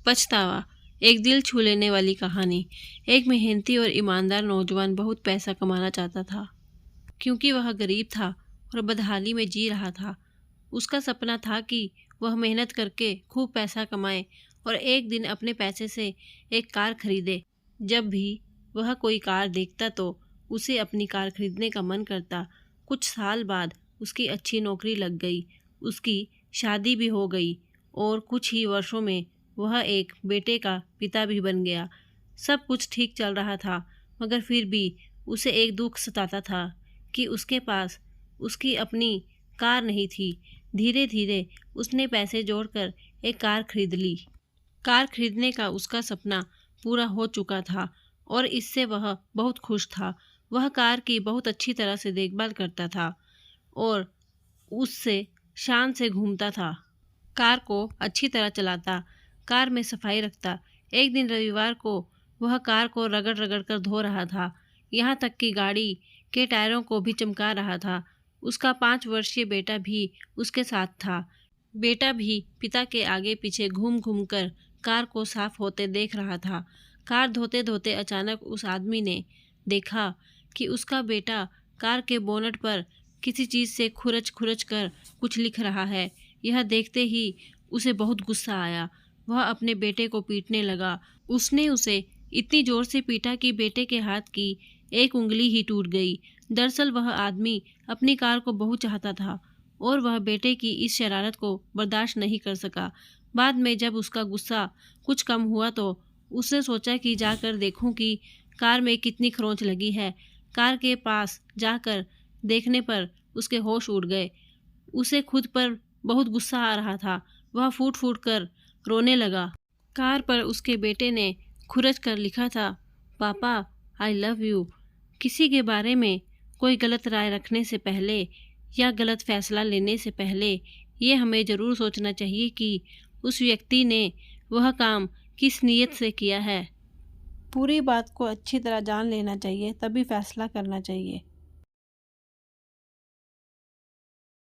पछतावा। एक दिल छू लेने वाली कहानी। एक मेहनती और ईमानदार नौजवान बहुत पैसा कमाना चाहता था, क्योंकि वह गरीब था और बदहाली में जी रहा था। उसका सपना था कि वह मेहनत करके खूब पैसा कमाए और एक दिन अपने पैसे से एक कार खरीदे। जब भी वह कोई कार देखता तो उसे अपनी कार खरीदने का मन करता। कुछ साल बाद उसकी अच्छी नौकरी लग गई, उसकी शादी भी हो गई और कुछ ही वर्षों में वह एक बेटे का पिता भी बन गया। सब कुछ ठीक चल रहा था, मगर फिर भी उसे एक दुख सताता था कि उसके पास उसकी अपनी कार नहीं थी। धीरे धीरे उसने पैसे जोड़कर एक कार खरीद ली। कार खरीदने का उसका सपना पूरा हो चुका था और इससे वह बहुत खुश था। वह कार की बहुत अच्छी तरह से देखभाल करता था और उससे शान से घूमता था। कार को अच्छी तरह चलाता, कार में सफाई रखता। एक दिन रविवार को वह कार को रगड़ रगड़ कर धो रहा था, यहाँ तक कि गाड़ी के टायरों को भी चमका रहा था। उसका 5 वर्षीय बेटा भी उसके साथ था। बेटा भी पिता के आगे पीछे घूम घूम कर कार को साफ होते देख रहा था। कार धोते धोते अचानक उस आदमी ने देखा कि उसका बेटा कार के बोनट पर किसी चीज़ से खुरच खुरच कर कुछ लिख रहा है। यह देखते ही उसे बहुत गुस्सा आया। वह अपने बेटे को पीटने लगा। उसने उसे इतनी जोर से पीटा कि बेटे के हाथ की एक उंगली ही टूट गई। दरअसल वह आदमी अपनी कार को बहुत चाहता था और वह बेटे की इस शरारत को बर्दाश्त नहीं कर सका। बाद में जब उसका गुस्सा कुछ कम हुआ तो उसने सोचा कि जाकर देखूं कि कार में कितनी खरोंच लगी है। कार के पास जाकर देखने पर उसके होश उड़ गए। उसे खुद पर बहुत गुस्सा आ रहा था। वह फूट फूट कर रोने लगा। कार पर उसके बेटे ने खुरच कर लिखा था, पापा आई लव यू। किसी के बारे में कोई गलत राय रखने से पहले या गलत फैसला लेने से पहले ये हमें ज़रूर सोचना चाहिए कि उस व्यक्ति ने वह काम किस नीयत से किया है। पूरी बात को अच्छी तरह जान लेना चाहिए, तभी फैसला करना चाहिए।